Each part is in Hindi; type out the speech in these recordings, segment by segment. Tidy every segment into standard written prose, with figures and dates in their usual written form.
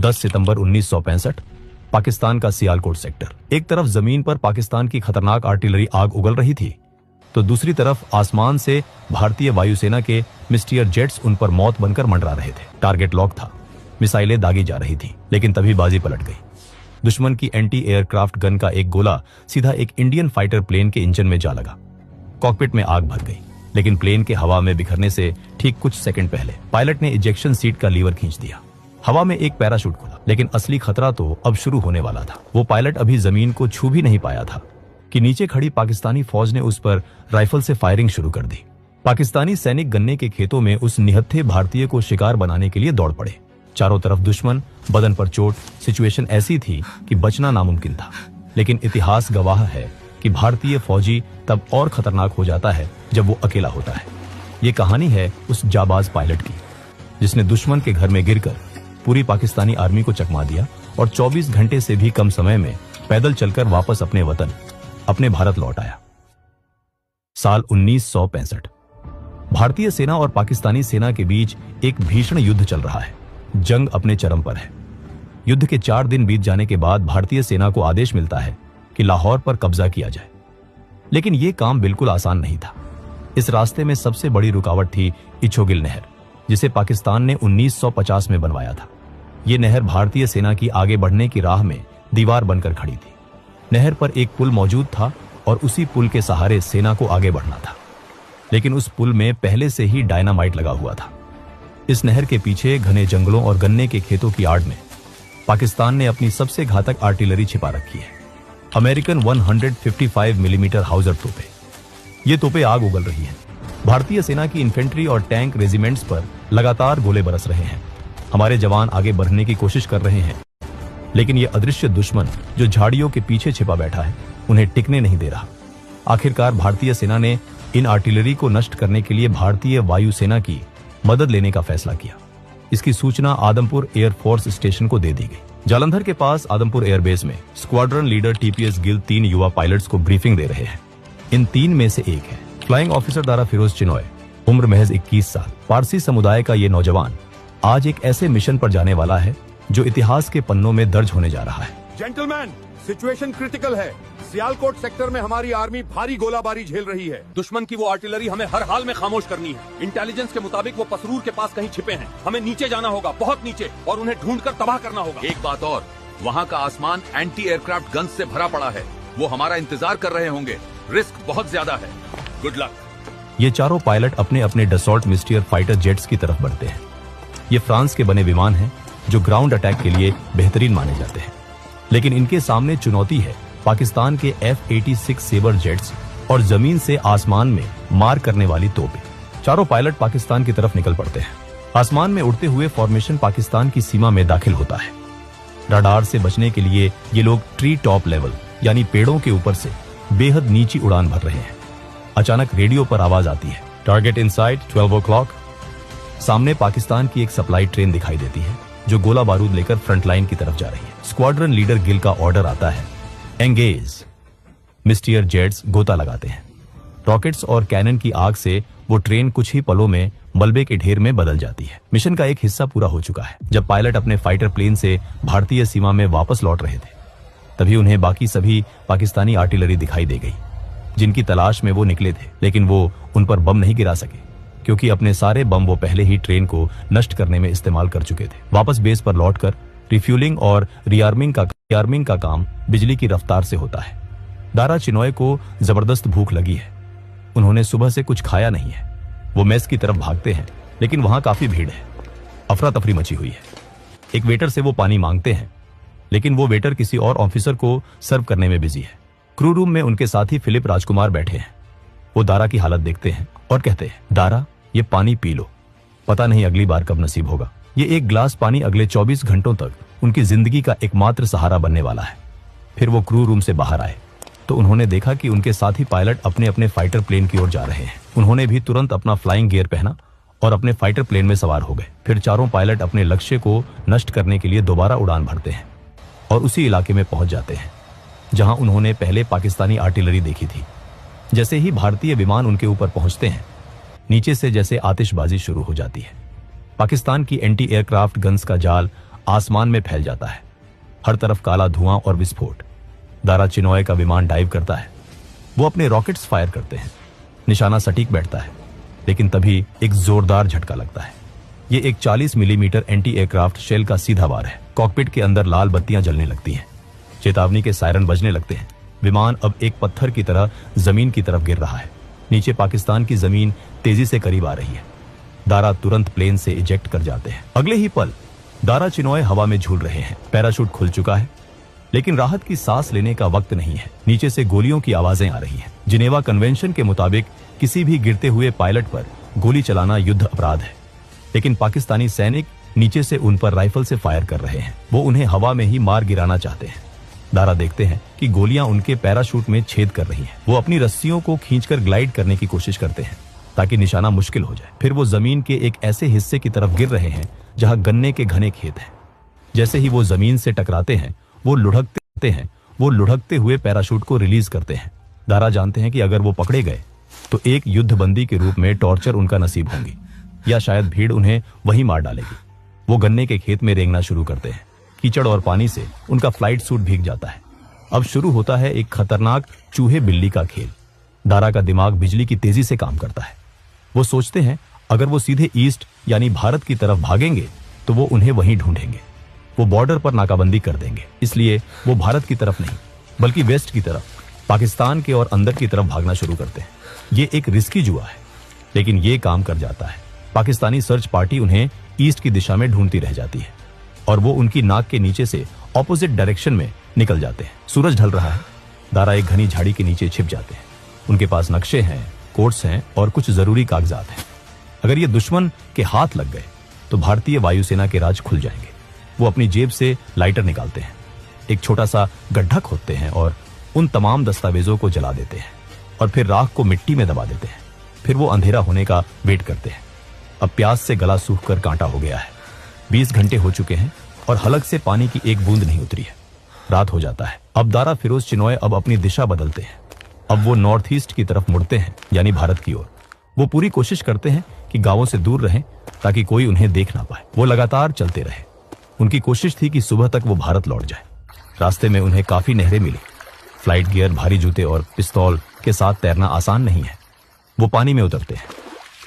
10 सितंबर 1965 पाकिस्तान का सियालकोट सेक्टर। एक तरफ जमीन पर पाकिस्तान की खतरनाक आर्टिलरी आग उगल रही थी, तो दूसरी तरफ आसमान से भारतीय वायुसेना के मिस्टियर जेट्स उन पर मौत बनकर मंडरा रहे थे। टारगेट लॉक था, मिसाइलें दागी जा रही थी, लेकिन तभी बाजी पलट गई। दुश्मन की एंटी एयरक्राफ्ट गन का एक गोला सीधा एक इंडियन फाइटर प्लेन के इंजन में जा लगा। कॉकपिट में आग भर गई, लेकिन प्लेन के हवा में बिखरने से ठीक कुछ सेकंड पहले पायलट ने इजेक्शन सीट का लीवर खींच दिया। हवा में एक पैराशूट खुला, लेकिन असली खतरा तो अब शुरू होने वाला था। वो पायलट अभी जमीन को छू भी नहीं पाया था कि नीचे खड़ी पाकिस्तानी फौज ने उस पर राइफल से फायरिंग शुरू कर दी। पाकिस्तानी सैनिक गन्ने के खेतों में उस निहत्थे भारतीय को शिकार बनाने के लिए दौड़ पड़े। चारों तरफ दुश्मन, बदन पर चोट। सिचुएशन ऐसी थी कि बचना नामुमकिन था, लेकिन इतिहास गवाह है कि भारतीय फौजी तब और खतरनाक हो जाता है जब वो अकेला होता है। ये कहानी है उस जाबाज पायलट की, जिसने दुश्मन के घर में गिरकर पूरी पाकिस्तानी आर्मी को चकमा दिया और 24 घंटे से भी कम समय में पैदल चलकर वापस अपने वतन, अपने भारत लौट आया। साल 1965। भारतीय सेना और पाकिस्तानी सेना के बीच एक भीषण युद्ध चल रहा है। जंग अपने चरम पर है। युद्ध के 4 दिन बीत जाने के बाद भारतीय सेना को आदेश मिलता है कि लाहौर पर कब्जा किया जाए, लेकिन यह काम बिल्कुल आसान नहीं था। इस रास्ते में सबसे बड़ी रुकावट थी इछोगिल नहर, जिसे पाकिस्तान ने 1950 में बनवाया था। यह नहर भारतीय सेना की आगे बढ़ने की राह में दीवार बनकर खड़ी थी। नहर पर एक पुल मौजूद था और उसी पुल के सहारे सेना को आगे बढ़ना था, लेकिन उस पुल में पहले से ही डायनामाइट लगा हुआ था। इस नहर के पीछे घने जंगलों और गन्ने के खेतों की आड़ में पाकिस्तान ने अपनी सबसे घातक आर्टिलरी छिपा रखी है। अमेरिकन 155 मिलीमीटर हाउजर तोपे। ये तोपे आग उगल रही हैं। भारतीय सेना की इन्फेंट्री और टैंक रेजिमेंट्स पर लगातार गोले बरस रहे हैं। हमारे जवान आगे बढ़ने की कोशिश कर रहे हैं, लेकिन ये अदृश्य दुश्मन जो झाड़ियों के पीछे छिपा बैठा है, उन्हें टिकने नहीं दे रहा। आखिरकार भारतीय सेना ने इन आर्टिलरी को नष्ट करने के लिए भारतीय वायुसेना की मदद लेने का फैसला किया। इसकी सूचना आदमपुर एयरफोर्स स्टेशन को दे दी गई। जालंधर के पास आदमपुर एयरबेस में स्क्वाड्रन लीडर टीपीएस गिल 3 युवा पायलट्स को ब्रीफिंग दे रहे हैं। इन 3 में से एक है फ्लाइंग ऑफिसर दारा फिरोज चिनॉय, उम्र महज 21 साल। पारसी समुदाय का ये नौजवान आज एक ऐसे मिशन पर जाने वाला है जो इतिहास के पन्नों में दर्ज होने जा रहा है। जेंटलमैन, सिचुएशन क्रिटिकल है। सियालकोट सेक्टर में हमारी आर्मी भारी गोलाबारी झेल रही है। दुश्मन की वो आर्टिलरी हमें हर हाल में खामोश करनी है। इंटेलिजेंस के मुताबिक वो पसरूर के पास कहीं छिपे हैं। हमें नीचे जाना होगा, बहुत नीचे, और उन्हें ढूंढकर तबाह करना होगा। एक बात और, वहाँ का आसमान एंटी एयरक्राफ्ट गन्स से भरा पड़ा है। वो हमारा इंतजार कर रहे होंगे। रिस्क बहुत ज्यादा है। Good luck. ये चारों पायलट अपने अपने डसॉल्ट मिस्टियर फाइटर जेट्स की तरफ बढ़ते हैं। ये फ्रांस के बने विमान हैं जो ग्राउंड अटैक के लिए बेहतरीन माने जाते हैं, लेकिन इनके सामने चुनौती है पाकिस्तान के F-86 सेबर जेट्स और जमीन से आसमान में मार करने वाली तोपें। चारों पायलट पाकिस्तान की तरफ निकल पड़ते हैं। आसमान में उड़ते हुए फॉर्मेशन पाकिस्तान की सीमा में दाखिल होता है। रडार से बचने के लिए ये लोग ट्री टॉप लेवल यानी पेड़ों के ऊपर से बेहद नीची उड़ान भर रहे हैं। अचानक रेडियो पर आवाज आती है, टारगेट इनसाइड 12 o'clock। सामने पाकिस्तान की एक सप्लाई ट्रेन दिखाई देती है जो गोला बारूद लेकर फ्रंट लाइन की तरफ जा रही है। स्क्वाड्रन लीडर गिल का ऑर्डर आता है, एंगेज। मिस्टियर जेट्स गोता लगाते हैं। रॉकेट्स और कैनन की आग से वो ट्रेन कुछ ही पलों में मलबे के ढेर में बदल जाती है। मिशन का एक हिस्सा पूरा हो चुका है। जब पायलट अपने फाइटर प्लेन से भारतीय सीमा में वापस लौट रहे थे, तभी उन्हें बाकी सभी पाकिस्तानी आर्टिलरी दिखाई दे गई, जिनकी तलाश में वो निकले थे। लेकिन वो उन पर बम नहीं गिरा सके, क्योंकि अपने सारे बम वो पहले ही ट्रेन को नष्ट करने में इस्तेमाल कर चुके थे। वापस बेस पर लौटकर रिफ्यूलिंग और रीआर्मिंग का काम बिजली की रफ्तार से होता है। दारा चिनॉय को जबरदस्त भूख लगी है। उन्होंने सुबह से कुछ खाया नहीं है। वो मेस की तरफ भागते हैं, लेकिन वहां काफी भीड़ है। अफरा तफरी मची हुई है। एक वेटर से वो पानी मांगते हैं, लेकिन वो वेटर किसी और ऑफिसर को सर्व करने में बिजी है। क्रू रूम में उनके साथी फिलिप राजकुमार बैठे हैं। वो दारा की हालत देखते हैं और कहते हैं, दारा, ये पानी पी लो, पता नहीं अगली बार कब नसीब होगा। ये एक ग्लास पानी अगले 24 घंटों तक उनकी जिंदगी का एकमात्र सहारा बनने वाला है। फिर वो क्रू रूम से बाहर आए तो उन्होंने देखा कि उनके साथी पायलट अपने अपने फाइटर प्लेन की ओर जा रहे हैं। उन्होंने भी तुरंत अपना फ्लाइंग गियर पहना और अपने फाइटर प्लेन में सवार हो गए। फिर चारों पायलट अपने लक्ष्य को नष्ट करने के लिए दोबारा उड़ान भरते हैं और उसी इलाके में पहुंच जाते हैं जहां उन्होंने पहले पाकिस्तानी आर्टिलरी देखी थी। जैसे ही भारतीय विमान उनके ऊपर पहुंचते हैं, नीचे से जैसे आतिशबाजी शुरू हो जाती है। पाकिस्तान की एंटी एयरक्राफ्ट गन्स का जाल आसमान में फैल जाता है। हर तरफ काला धुआं और विस्फोट। दारा चिनॉय का विमान डाइव करता है। वो अपने रॉकेट्स फायर करते हैं। निशाना सटीक बैठता है, लेकिन तभी एक जोरदार झटका लगता है। ये एक 40 मिलीमीटर एंटी एयरक्राफ्ट शेल का सीधा वार है। कॉकपिट के अंदर लाल बत्तियां जलने लगती हैं। चेतावनी के सायरन बजने लगते हैं। विमान अब एक पत्थर की तरह जमीन की तरफ गिर रहा है। नीचे पाकिस्तान की जमीन तेजी से करीब आ रही है। दारा तुरंत प्लेन से इजेक्ट कर जाते हैं। अगले ही पल दारा चिनॉय हवा में झूल रहे हैं। पैराशूट खुल चुका है, लेकिन राहत की सांस लेने का वक्त नहीं है। नीचे से गोलियों की आवाजें आ रही हैं। जिनेवा कन्वेंशन के मुताबिक किसी भी गिरते हुए पायलट पर गोली चलाना युद्ध अपराध है, लेकिन पाकिस्तानी सैनिक नीचे से उन पर राइफल से फायर कर रहे हैं। वो उन्हें हवा में ही मार गिराना चाहते हैं। दारा देखते हैं कि गोलियां उनके पैराशूट में छेद कर रही हैं। वो अपनी रस्सियों को खींचकर ग्लाइड करने की कोशिश करते हैं ताकि निशाना मुश्किल हो जाए। फिर वो जमीन के एक ऐसे हिस्से की तरफ गिर रहे हैं जहां गन्ने के घने खेत हैं। जैसे ही वो जमीन से टकराते हैं, वो लुढ़कते हुए पैराशूट को रिलीज करते हैं। दारा जानते हैं कि अगर वो पकड़े गए तो एक युद्धबंदी के रूप में टॉर्चर उनका नसीब होंगी, या शायद भीड़ उन्हें वहीं मार डालेगी। वो गन्ने के खेत में रेंगना शुरू करते हैं। कीचड़ और पानी से उनका फ्लाइट सूट भीग जाता है। अब शुरू होता है एक खतरनाक चूहे बिल्ली का खेल। दारा का दिमाग बिजली की तेजी से काम करता है। वो सोचते हैं अगर वो सीधे ईस्ट यानी भारत की तरफ भागेंगे तो वो उन्हें वहीं ढूंढेंगे। वो बॉर्डर पर नाकाबंदी कर देंगे। इसलिए वो भारत की तरफ नहीं, बल्कि वेस्ट की तरफ, पाकिस्तान के और अंदर की तरफ भागना शुरू करते हैं। ये एक रिस्की जुआ है, लेकिन ये काम कर जाता है। पाकिस्तानी सर्च पार्टी उन्हें ईस्ट की दिशा में ढूंढती रह जाती है और वो उनकी नाक के नीचे से ऑपोजिट डायरेक्शन में निकल जाते हैं। सूरज ढल रहा है। दारा एक घनी झाड़ी के नीचे छिप जाते हैं। उनके पास नक्शे हैं, कोड्स हैं और कुछ जरूरी कागजात हैं। अगर ये दुश्मन के हाथ लग गए तो भारतीय वायुसेना के राज खुल जाएंगे। वो अपनी जेब से लाइटर निकालते हैं, एक छोटा सा गड्ढा खोदते हैं और उन तमाम दस्तावेजों को जला देते हैं और फिर राख को मिट्टी में दबा देते हैं। फिर वो अंधेरा होने का वेट करते हैं। अब प्यास से गला सूख कर कांटा हो गया है। 20 घंटे हो चुके हैं और हलक से पानी की एक बूंद नहीं उतरी है। रात हो जाता है। अब दारा फिरोज चिनॉय अब अपनी दिशा बदलते हैं। अब वो नॉर्थ ईस्ट की तरफ मुड़ते हैं, यानी भारत की ओर। वो पूरी कोशिश करते हैं कि गांवों से दूर रहें ताकि कोई उन्हें देख ना पाए। वो लगातार चलते रहे। उनकी कोशिश थी कि सुबह तक वो भारत लौट जाए। रास्ते में उन्हें काफी नहरें मिली। फ्लाइट गियर, भारी जूते और पिस्तौल के साथ तैरना आसान नहीं है। वो पानी में उतरते हैं।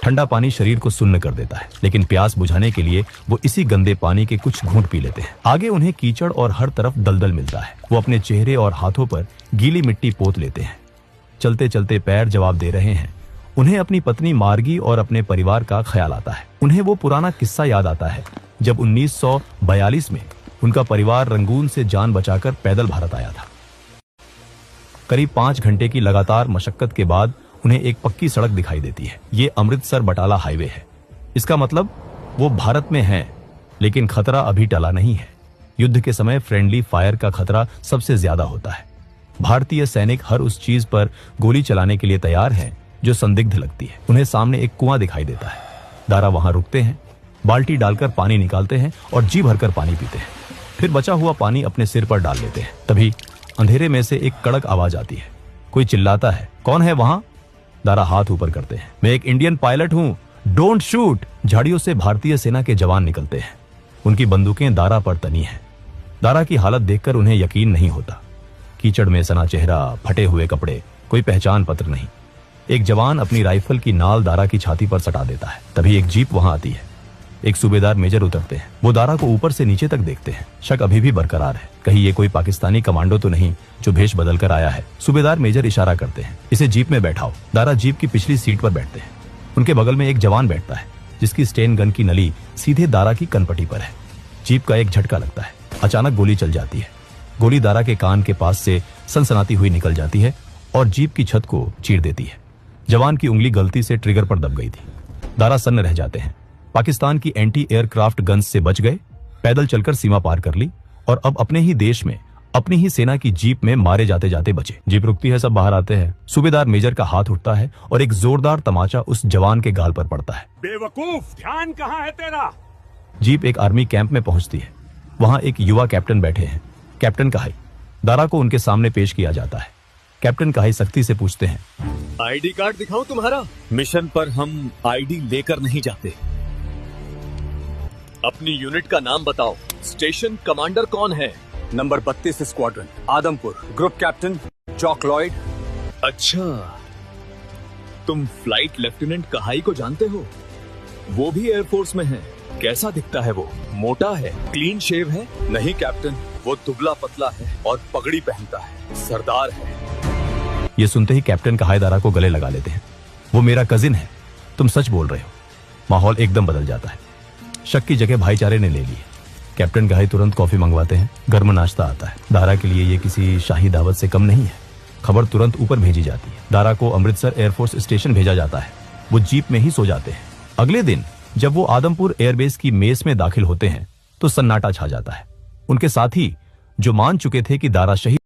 ठंडा पानी शरीर को सुन्न कर देता है, लेकिन प्यास बुझाने के लिए वो इसी गंदे पानी के कुछ घूंट पी लेते हैं। आगे उन्हें कीचड़ और हर तरफ दलदल मिलता है। वो अपने चेहरे और हाथों पर गीली मिट्टी पोत लेते हैं। चलते चलते पैर जवाब दे रहे हैं। उन्हें अपनी पत्नी मार्गी और अपने परिवार का ख्याल आता है। उन्हें वो पुराना किस्सा याद आता है जब 1942 में उनका परिवार रंगून से जान बचाकर पैदल भारत आया था। करीब 5 घंटे की लगातार मशक्कत के बाद उन्हें एक पक्की सड़क दिखाई देती है। ये अमृतसर बटाला हाईवे है। इसका मतलब वो भारत में हैं, लेकिन खतरा अभी टला नहीं है। युद्ध के समय फ्रेंडली फायर का खतरा सबसे ज्यादा होता है। भारतीय सैनिक हर उस चीज पर गोली चलाने के लिए तैयार हैं जो संदिग्ध लगती है। उन्हें सामने एक कुआं दिखाई देता है। दारा वहां रुकते हैं, बाल्टी डालकर पानी निकालते हैं और जी भरकर पानी पीते हैं। फिर बचा हुआ पानी अपने सिर पर डाल लेते हैं। तभी अंधेरे में से एक कड़क आवाज आती है। कोई चिल्लाता है, कौन है वहां? दारा हाथ ऊपर करते हैं। मैं एक इंडियन पायलट हूं, डोंट शूट। झाड़ियों से भारतीय सेना के जवान निकलते हैं। उनकी बंदूकें दारा पर तनी हैं। दारा की हालत देखकर उन्हें यकीन नहीं होता। कीचड़ में सना चेहरा, फटे हुए कपड़े, कोई पहचान पत्र नहीं। एक जवान अपनी राइफल की नाल दारा की छाती पर सटा देता है। तभी एक जीप वहां आती है। एक सूबेदार मेजर उतरते हैं। वो दारा को ऊपर से नीचे तक देखते हैं। शक अभी भी बरकरार है, कहीं ये कोई पाकिस्तानी कमांडो तो नहीं जो भेष बदल कर आया है। सूबेदार मेजर इशारा करते हैं, इसे जीप में बैठाओ। दारा जीप की पिछली सीट पर बैठते हैं। उनके बगल में एक जवान बैठता है जिसकी स्टेन गन की नली सीधे दारा की कनपटी पर है। जीप का एक झटका लगता है। अचानक गोली चल जाती है। गोली दारा के कान के पास से सनसनाती हुई निकल जाती है और जीप की छत को चीर देती है। जवान की उंगली गलती से ट्रिगर पर दब गई थी। दारा सन्न रह जाते हैं। पाकिस्तान की एंटी एयरक्राफ्ट गन्स से बच गए, पैदल चलकर सीमा पार कर ली और अब अपने ही देश में अपनी ही सेना की जीप में मारे जाते जाते बचे। जीप रुकती है, सब बाहर आते हैं। सूबेदार मेजर का हाथ उठता है और एक जोरदार तमाचा उस जवान के गाल पर पड़ता है। बेवकूफ, ध्यान कहाँ है तेरा? जीप एक आर्मी कैंप में पहुंचती है। वहां एक युवा कैप्टन बैठे हैं, कैप्टन कहाई। दारा को उनके सामने पेश किया जाता है। कैप्टन कहाई सख्ती से पूछते हैं, आईडी कार्ड दिखाओ तुम्हारा। मिशन पर हम आईडी लेकर नहीं जाते। अपनी यूनिट का नाम बताओ। स्टेशन कमांडर कौन है? Number 32 squadron, Adampur. Group captain Jock Lloyd. अच्छा, तुम फ्लाइट लेफ्टिनेंट कहाई को जानते हो? वो भी एयरफोर्स में है। कैसा दिखता है वो? मोटा है, क्लीन शेव है? नहीं कैप्टन, वो दुबला पतला है और पगड़ी पहनता है, सरदार है। ये सुनते ही कैप्टन कहाई दारा को गले लगा लेते हैं। वो मेरा कजिन है, तुम सच बोल रहे हो। माहौल एकदम बदल जाता है। शक की जगह भाईचारे ने ले ली। कैप्टन कहाई तुरंत कॉफी मंगवाते हैं। गर्म नाश्ता आता है। दारा के लिए ये किसी शाही दावत से कम नहीं है। खबर तुरंत ऊपर भेजी जाती है। दारा को अमृतसर एयरफोर्स स्टेशन भेजा जाता है। वो जीप में ही सो जाते हैं। अगले दिन जब वो आदमपुर एयरबेस की मेस में दाखिल होते हैं तो सन्नाटा छा जाता है। उनके साथी जो मान चुके थे कि दारा शहीद